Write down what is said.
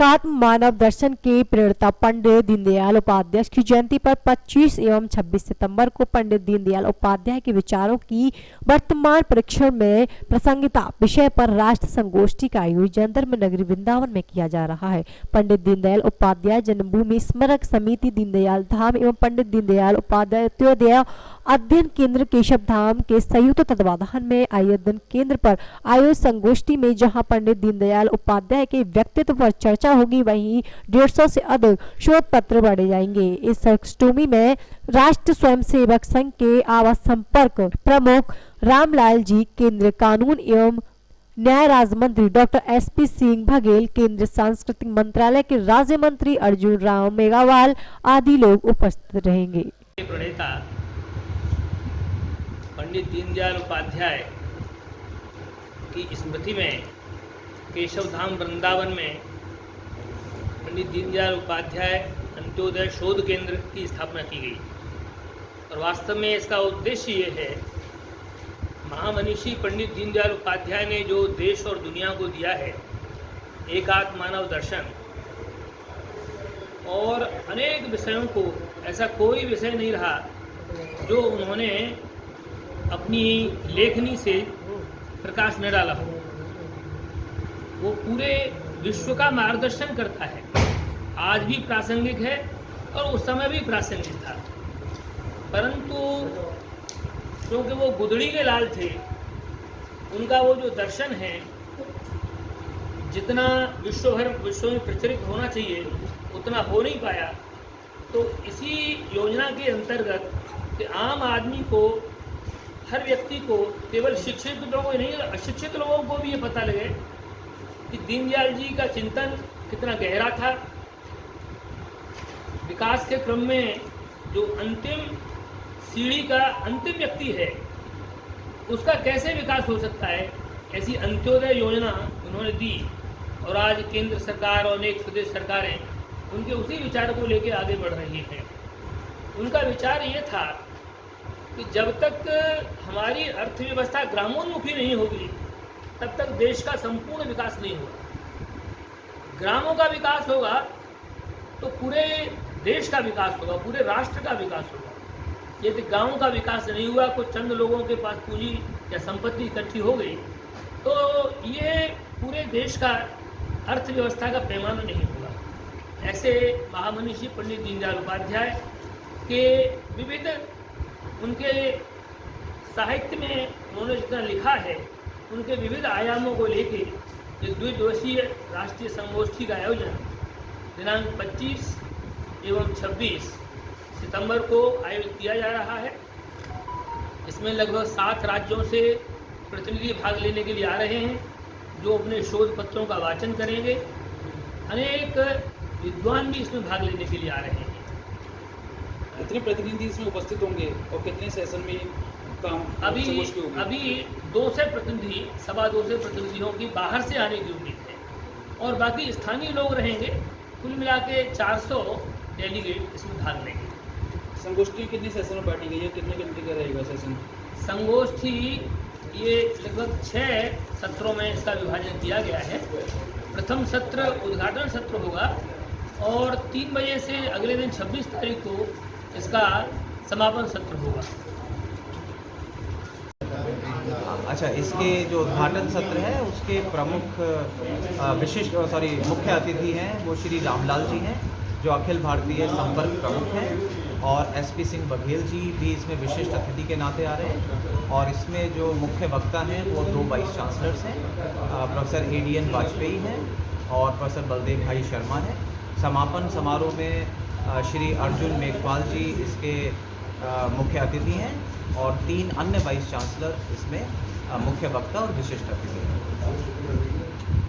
एकात्म मानव दर्शन के प्रेरता पंडित दीनदयाल उपाध्याय की जयंती पर 25 एवं 26 सितंबर को पंडित दीनदयाल उपाध्याय के विचारों की वर्तमान परीक्षण में प्रासंगिकता विषय पर राष्ट्र संगोष्ठी का आयोजन धर्म नगरी वृंदावन में किया जा रहा है। पंडित दीनदयाल उपाध्याय जन्मभूमि स्मारक समिति दीनदयाल धाम एवं पंडित दीनदयाल उपाध्याय अंत्योदय अध्ययन केंद्र केशव धाम के संयुक्त तत्वाधान में आयोजन केंद्र पर आयोजित संगोष्ठी में जहां पंडित दीनदयाल उपाध्याय के व्यक्तित्व पर चर्चा होगी, वहीं 150 से अधिक शोध पत्र पढ़े जाएंगे। इस संगोष्ठी में राष्ट्र स्वयंसेवक संघ के आवास संपर्क प्रमुख रामलाल जी, केंद्रीय कानून एवं न्याय राज्य मंत्री डॉक्टर SP सिंह बघेल, केंद्रीय सांस्कृतिक मंत्रालय के राज्य मंत्री अर्जुन राम मेघवाल आदि लोग उपस्थित रहेंगे। पंडित दीनदयाल उपाध्याय की स्मृति में केशव धाम वृंदावन में पंडित दीनदयाल उपाध्याय अंत्योदय शोध केंद्र की स्थापना की गई और वास्तव में इसका उद्देश्य ये है, महामनीषी पंडित दीनदयाल उपाध्याय ने जो देश और दुनिया को दिया है एकात्म मानव दर्शन और अनेक विषयों को, ऐसा कोई विषय नहीं रहा जो उन्होंने अपनी लेखनी से प्रकाश न डाला हो। वो पूरे विश्व का मार्गदर्शन करता है, आज भी प्रासंगिक है और उस समय भी प्रासंगिक था, परंतु क्योंकि वो गुदड़ी के लाल थे, उनका वो जो दर्शन है जितना विश्व में प्रचलित होना चाहिए उतना हो नहीं पाया। तो इसी योजना के अंतर्गत कि आम आदमी को, हर व्यक्ति को, केवल शिक्षित लोगों नहीं अशिक्षित लोगों को भी ये पता लगे कि दीनदयाल जी का चिंतन कितना गहरा था। विकास के क्रम में जो अंतिम सीढ़ी का अंतिम व्यक्ति है उसका कैसे विकास हो सकता है, ऐसी अंत्योदय योजना उन्होंने दी और आज केंद्र सरकार और अनेक प्रदेश सरकारें उनके उसी विचार को लेकर आगे बढ़ रही हैं। उनका विचार ये था कि जब तक हमारी अर्थव्यवस्था ग्रामोन्मुखी नहीं होगी तब तक देश का संपूर्ण विकास नहीं होगा। ग्रामों का विकास होगा तो पूरे देश का विकास होगा, पूरे राष्ट्र का विकास होगा। यदि गांव का विकास नहीं हुआ, कुछ चंद लोगों के पास पूंजी या संपत्ति इकट्ठी हो गई, तो ये पूरे देश का अर्थव्यवस्था का पैमाना नहीं होगा। ऐसे महामनीषी पंडित दीनदयाल उपाध्याय के विविध, उनके साहित्य में उन्होंने जितना लिखा है, उनके विविध आयामों को लेके ये द्विदिवसीय राष्ट्रीय संगोष्ठी का आयोजन दिनांक 25 एवं 26 सितंबर को आयोजित किया जा रहा है। इसमें लगभग 7 राज्यों से प्रतिनिधि भाग लेने के लिए आ रहे हैं, जो अपने शोध पत्रों का वाचन करेंगे। अनेक विद्वान भी इसमें भाग लेने के लिए आ रहे हैं। कितने प्रतिनिधि इसमें उपस्थित होंगे और कितने सेशन में काम अभी 2 से प्रतिनिधि, 2.25 से प्रतिनिधियों की बाहर से आने की उम्मीद है और बाकी स्थानीय लोग रहेंगे। कुल मिला के 400 डेलीगेट इसमें भाग लेंगे। संगोष्ठी कितने सेशन में बांटी गई है, कितने घंटे का रहेगा सेशन? संगोष्ठी ये लगभग 6 सत्रों में इसका विभाजन किया गया है। प्रथम सत्र उद्घाटन सत्र होगा और 3 बजे से अगले दिन 26 तारीख को इसका समापन सत्र होगा। अच्छा, इसके जो उद्घाटन सत्र है उसके प्रमुख मुख्य अतिथि हैं वो श्री रामलाल जी हैं, जो अखिल भारतीय संपर्क प्रमुख हैं, और SP सिंह बघेल जी भी इसमें विशिष्ट अतिथि के नाते आ रहे हैं। और इसमें जो मुख्य वक्ता हैं वो 2 वाइस चांसलर्स हैं, प्रोफेसर ADN वाजपेयी हैं और प्रोफेसर बलदेव भाई शर्मा हैं। समापन समारोह में श्री अर्जुन मेघवाल जी इसके मुख्य अतिथि हैं और 3 अन्य वाइस चांसलर इसमें मुख्य वक्ता और विशिष्ट अतिथि हैं।